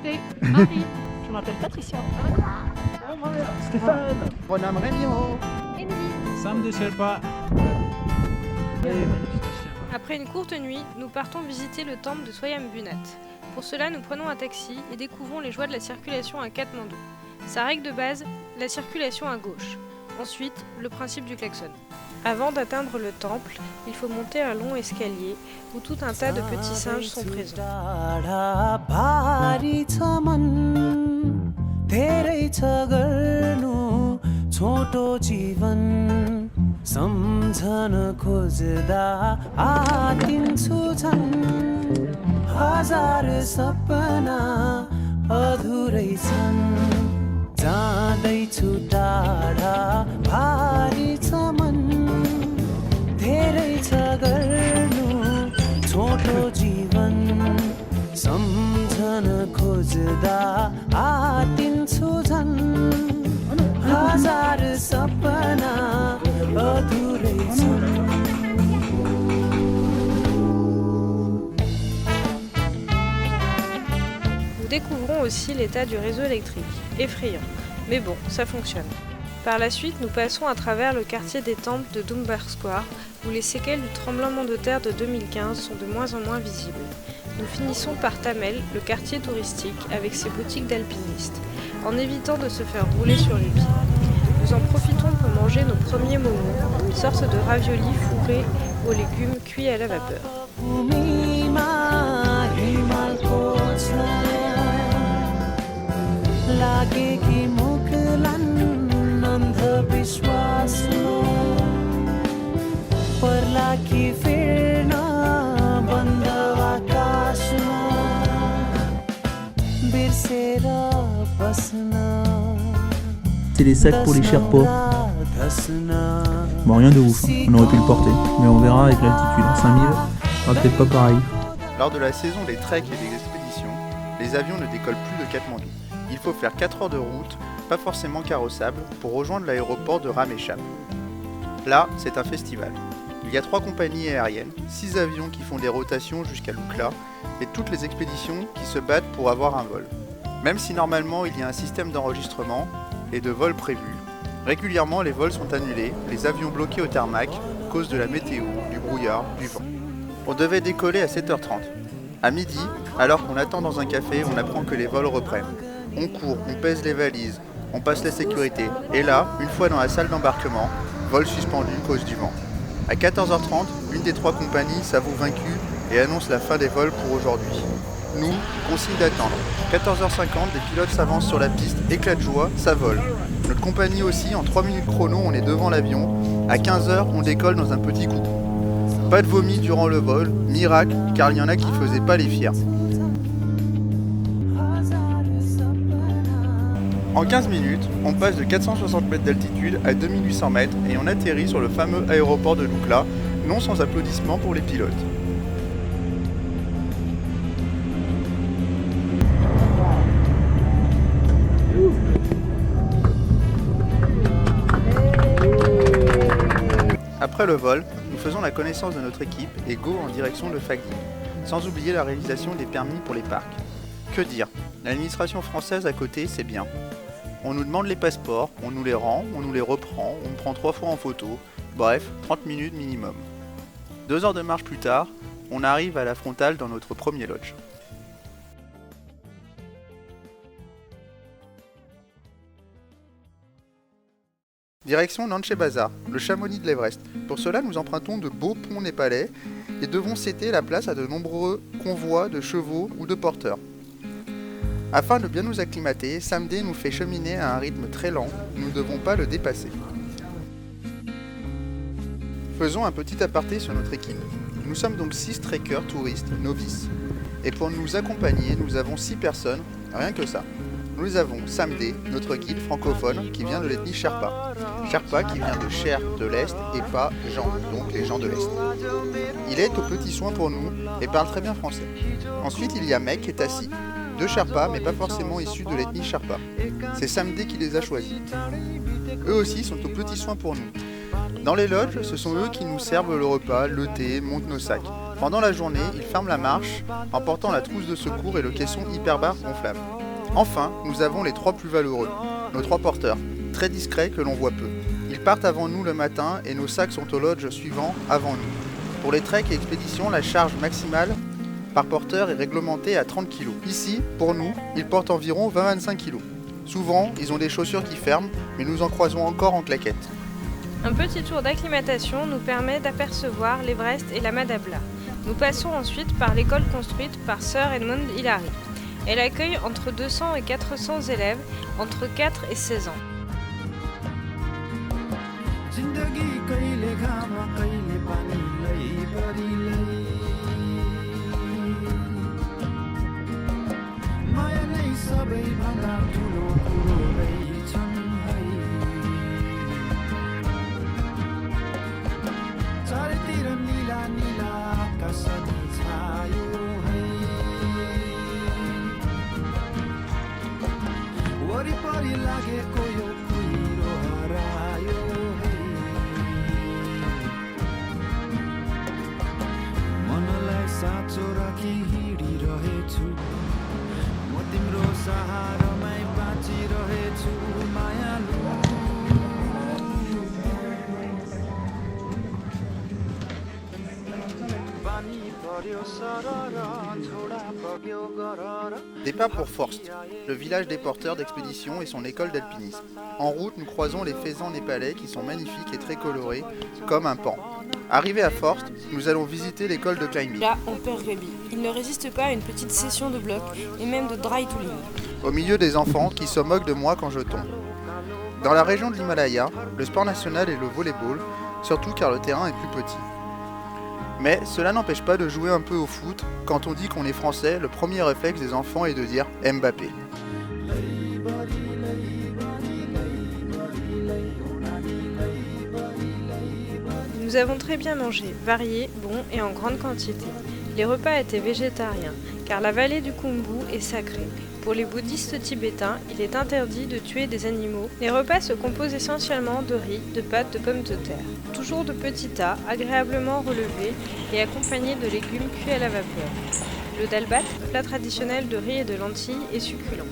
Namasté. Marie. Je m'appelle Patricia. Stéphane. Bonhomme Rémiro. Samedi Sherpa. Après une courte nuit, nous partons visiter le temple de Swayambhunath. Pour cela, nous prenons un taxi et découvrons les joies de la circulation à Katmandou. Sa règle de base, la circulation à gauche. Ensuite, le principe du klaxon. Avant d'atteindre le temple, il faut monter un long escalier où tout un tas de petits singes sont présents. सम्झन खोज्दा आतिन्छु झन् हजार सपना अधुरै छन् जाँदैछु टाढा भारी छ मन धेरै छ गर्नु छोटो जीवन सम्झन खोज्दा आतिन्छु झन् हजार सपना अधुरै छन्। Nous découvrons aussi l'état du réseau électrique, effrayant, mais bon, ça fonctionne. Par la suite, nous passons à travers le quartier des temples de Dumbar Square, où les séquelles du tremblement de terre de 2015 sont de moins en moins visibles. Nous finissons par Thamel, le quartier touristique, avec ses boutiques d'alpinistes, en évitant de se faire rouler sur les pieds. Nous en profitons pour manger nos premiers momos, une sorte de raviolis fourrés aux légumes cuits à la vapeur. C'est les sacs pour les Sherpas. Bon, rien de ouf, hein. On aurait pu le porter, mais on verra avec l'altitude. 5000, ce sera peut-être pas pareil. Lors de la saison des treks et des expéditions, les avions ne décollent plus de Katmandou. Il faut faire 4 heures de route, pas forcément carrossable, pour rejoindre l'aéroport de Ramechhap. Là, c'est un festival. Il y a 3 compagnies aériennes, 6 avions qui font des rotations jusqu'à Lukla, et toutes les expéditions qui se battent pour avoir un vol. Même si normalement il y a un système d'enregistrement et de vols prévus, régulièrement les vols sont annulés, les avions bloqués au tarmac à cause de la météo, du brouillard, du vent. On devait décoller à 7h30. À midi, alors qu'on attend dans un café, on apprend que les vols reprennent. On court, on pèse les valises, on passe la sécurité, et là, une fois dans la salle d'embarquement, vol suspendu à cause du vent. À 14h30, une des 3 compagnies s'avoue vaincue et annonce la fin des vols pour aujourd'hui. Nous, consigne d'attendre. 14h50, des pilotes s'avancent sur la piste, éclat de joie, ça vole. Notre compagnie aussi, en 3 minutes chrono, on est devant l'avion. À 15h, on décolle dans un petit coucou. Pas de vomi durant le vol, miracle, car il y en a qui faisaient pas les fiers. En 15 minutes, on passe de 460 mètres d'altitude à 2800 mètres et on atterrit sur le fameux aéroport de Lukla, non sans applaudissements pour les pilotes. Après le vol, nous faisons la connaissance de notre équipe et go en direction de Fagdi, sans oublier la réalisation des permis pour les parcs. Que dire, l'administration française à côté, c'est bien. On nous demande les passeports, on nous les rend, on nous les reprend, on me prend 3 fois en photo, bref, 30 minutes minimum. 2 heures de marche plus tard, on arrive à la frontale dans notre premier lodge. Direction Nanche Bazaar, le Chamonix de l'Everest. Pour cela, nous empruntons de beaux ponts népalais et devons céder la place à de nombreux convois de chevaux ou de porteurs. Afin de bien nous acclimater, Samdé nous fait cheminer à un rythme très lent, nous ne devons pas le dépasser. Faisons un petit aparté sur notre équipe. Nous sommes donc 6 trekkers touristes novices. Et pour nous accompagner, nous avons 6 personnes, rien que ça. Nous avons Samdé, notre guide francophone, qui vient de l'ethnie Sherpa. Sherpa qui vient de Cher de l'Est et pas Jean, donc les gens de l'Est. Il est aux petits soins pour nous et parle très bien français. Ensuite, il y a Mek et Tassi, 2 Sherpas mais pas forcément issus de l'ethnie Sherpa. C'est Samdé qui les a choisis. Eux aussi sont aux petits soins pour nous. Dans les lodges, ce sont eux qui nous servent le repas, le thé, montent nos sacs. Pendant la journée, ils ferment la marche en portant la trousse de secours et le caisson hyperbare gonflable. Enfin, nous avons les 3 plus valeureux, nos 3 porteurs, très discrets que l'on voit peu. Ils partent avant nous le matin et nos sacs sont au lodge suivant avant nous. Pour les treks et expéditions, la charge maximale par porteur est réglementée à 30 kg. Ici, pour nous, ils portent environ 20-25 kg. Souvent, ils ont des chaussures qui ferment, mais nous en croisons encore en claquettes. Un petit tour d'acclimatation nous permet d'apercevoir l'Everest et la Madabla. Nous passons ensuite par l'école construite par Sir Edmund Hillary. Elle accueille entre 200 et 400 élèves entre 4 et 16 ans. Départ pour Forst, le village des porteurs d'expédition et son école d'alpinisme. En route, nous croisons les faisans népalais qui sont magnifiques et très colorés, comme un pan. Arrivés à Forst, nous allons visiter l'école de climbing. Là, on perd Gabi. Il ne résiste pas à une petite session de blocs et même de dry tooling. Au milieu des enfants qui se moquent de moi quand je tombe. Dans la région de l'Himalaya, le sport national est le volleyball, surtout car le terrain est plus petit. Mais cela n'empêche pas de jouer un peu au foot. Quand on dit qu'on est français, le premier réflexe des enfants est de dire Mbappé. Nous avons très bien mangé, varié, bon et en grande quantité. Les repas étaient végétariens, car la vallée du Khumbu est sacrée. Pour les bouddhistes tibétains, il est interdit de tuer des animaux. Les repas se composent essentiellement de riz, de pâtes, de pommes de terre. Toujours de petits tas, agréablement relevés et accompagnés de légumes cuits à la vapeur. Le dalbat, plat traditionnel de riz et de lentilles, est succulent.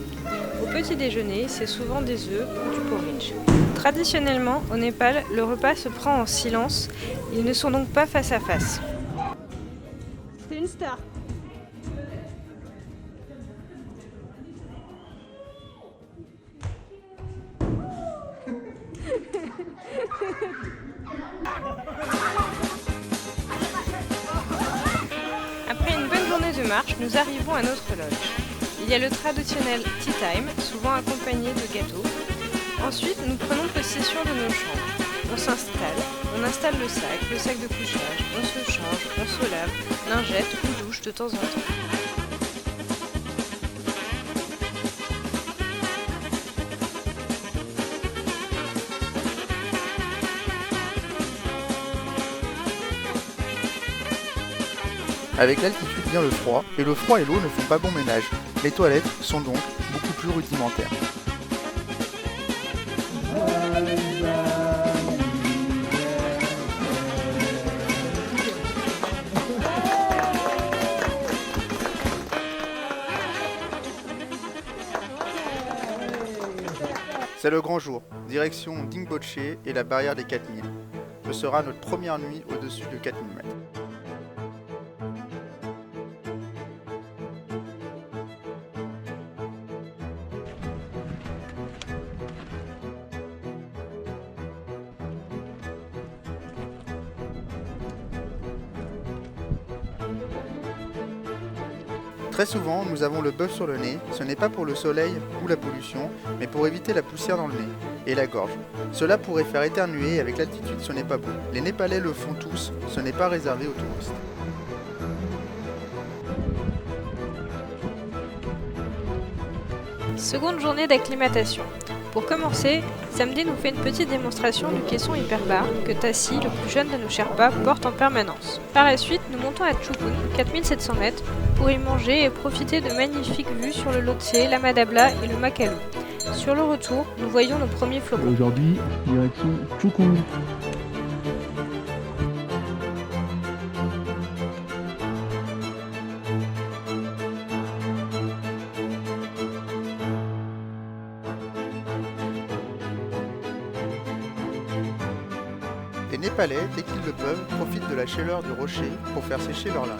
Au petit déjeuner, c'est souvent des œufs ou du porridge. Traditionnellement, au Népal, le repas se prend en silence. Ils ne sont donc pas face à face. C'est une star. Après une bonne journée de marche, nous arrivons à notre lodge. Il y a le traditionnel tea time, souvent accompagné de gâteaux. Ensuite, nous prenons possession de nos chambres. On s'installe, on installe le sac de couchage, on se change, on se lave, lingette ou douche de temps en temps. Avec l'altitude vient le froid, et le froid et l'eau ne font pas bon ménage. Les toilettes sont donc beaucoup plus rudimentaires. C'est le grand jour, direction Dingboche et la barrière des 4000. Ce sera notre première nuit au-dessus de 4000 mètres. Très souvent, nous avons le bœuf sur le nez, ce n'est pas pour le soleil ou la pollution, mais pour éviter la poussière dans le nez et la gorge. Cela pourrait faire éternuer et avec l'altitude ce n'est pas beau. Les Népalais le font tous, ce n'est pas réservé aux touristes. Seconde journée d'acclimatation. Pour commencer, samedi nous fait une petite démonstration du caisson hyperbare que Tassi, le plus jeune de nos Sherpas, porte en permanence. Par la suite, nous montons à Chukun, 4700 mètres, pour y manger et profiter de magnifiques vues sur le Lhotse, la Madabla et le Makalu. Sur le retour, nous voyons nos premiers flocons. Aujourd'hui, direction Chukun. Les Népalais, dès qu'ils le peuvent, profitent de la chaleur du rocher pour faire sécher leur linge.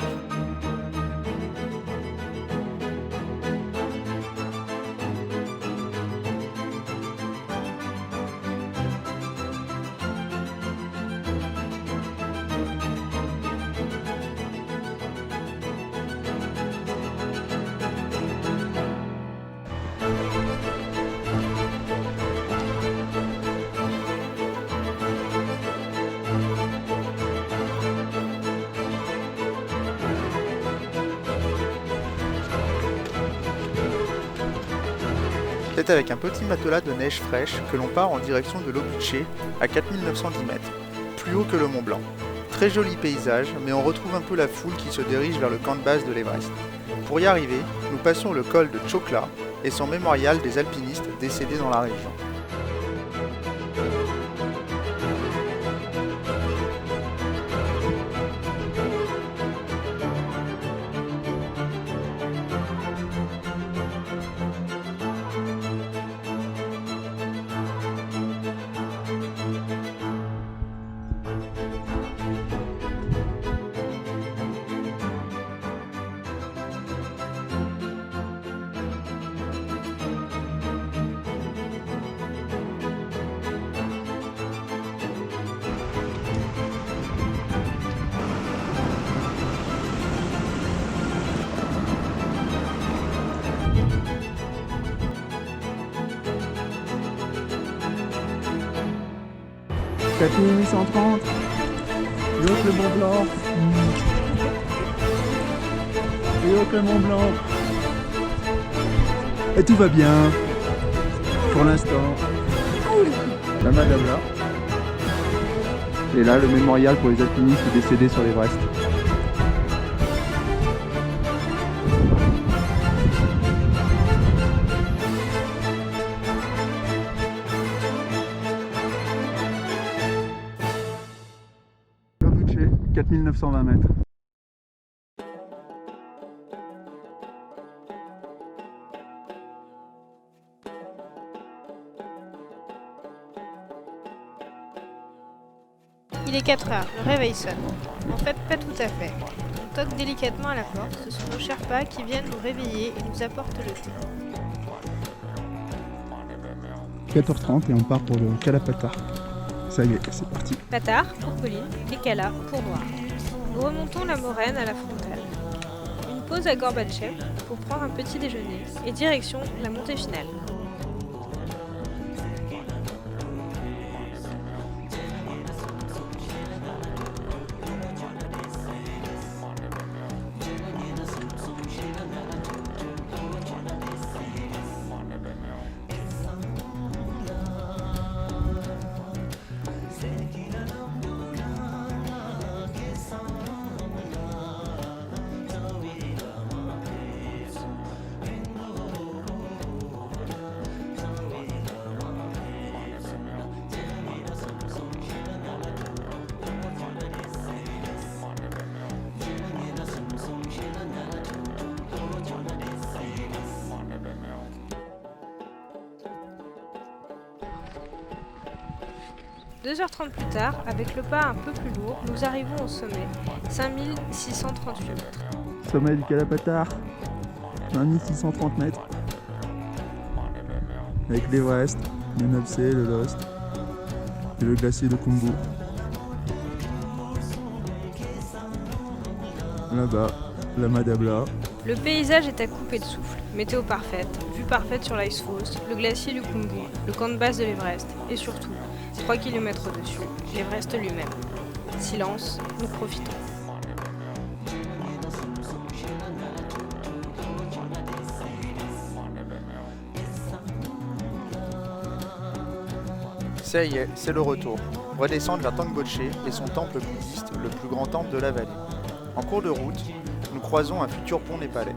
C'est avec un petit matelas de neige fraîche que l'on part en direction de l'Obuché à 4910 mètres, plus haut que le Mont Blanc. Très joli paysage, mais on retrouve un peu la foule qui se dirige vers le camp de base de l'Everest. Pour y arriver, nous passons le col de Chokla et son mémorial des alpinistes décédés dans la région. « 4830, l'autre le Mont Blanc, et l'autre le Mont Blanc, et tout va bien, pour l'instant, la madame là, et là le mémorial pour les alpinistes décédés sur l'Everest. L'Obuché, 4920 mètres. Il est 4 heures, le réveil sonne. En fait, pas tout à fait. On toque délicatement à la porte, ce sont nos Sherpas qui viennent nous réveiller et nous apportent le thé. 14h30 et on part pour le Kalapatar. Ça y est, c'est parti. Patar pour Pauline et Kala pour Noir. Nous remontons la moraine à la frontale. Une pause à Gorbatchev pour prendre un petit déjeuner et direction la montée finale. « 2h30 plus tard, avec le pas un peu plus lourd, nous arrivons au sommet, 5638 mètres. Sommet du Kalapatar, 2630 mètres. Avec l'Everest, le Nopsé, le Lost et le glacier de Khumbu. Là-bas, la Madabla. Le paysage est à couper de souffle, météo parfaite, vue parfaite sur l'Icefalls, le glacier du Khumbu, le camp de base de l'Everest et surtout, 3 km au-dessus, l'Everest lui-même. Silence, nous profitons. Ça y est, c'est le retour. Redescendre vers Tangboche et son temple bouddhiste, le plus grand temple de la vallée. En cours de route, nous croisons un futur pont népalais.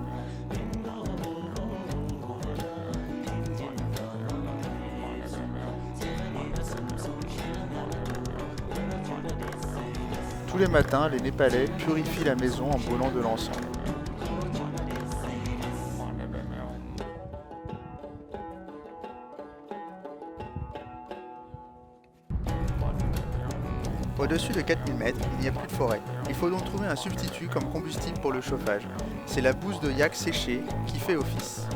Tous les matins, les Népalais purifient la maison en brûlant de l'encens. Au-dessus de 4000 mètres, il n'y a plus de forêt. Il faut donc trouver un substitut comme combustible pour le chauffage. C'est la bouse de yak séchée qui fait office.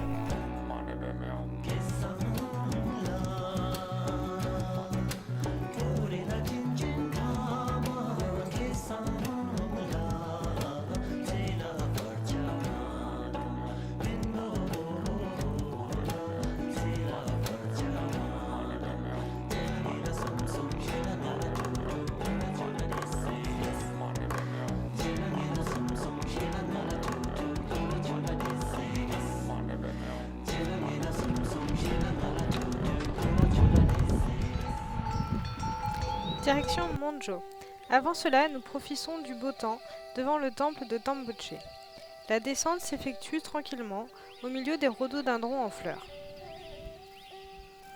Direction Monjo. Avant cela, nous profitons du beau temps devant le temple de Tamboche. La descente s'effectue tranquillement au milieu des rhododendrons en fleurs.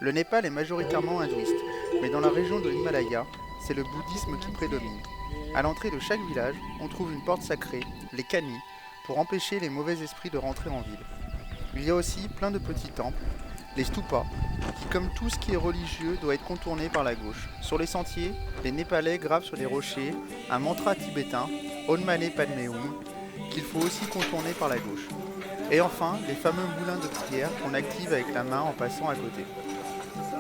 Le Népal est majoritairement hindouiste, mais dans la région de l'Himalaya, c'est le bouddhisme qui prédomine. À l'entrée de chaque village, on trouve une porte sacrée, les kani, pour empêcher les mauvais esprits de rentrer en ville. Il y a aussi plein de petits temples, les stupas, qui comme tout ce qui est religieux doit être contourné par la gauche. Sur les sentiers, les Népalais gravent sur les rochers un mantra tibétain, Om Mani Padme Hum, qu'il faut aussi contourner par la gauche. Et enfin, les fameux moulins de prière qu'on active avec la main en passant à côté.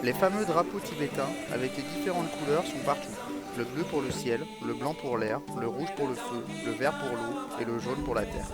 Les fameux drapeaux tibétains avec les différentes couleurs sont partout. Le bleu pour le ciel, le blanc pour l'air, le rouge pour le feu, le vert pour l'eau et le jaune pour la terre.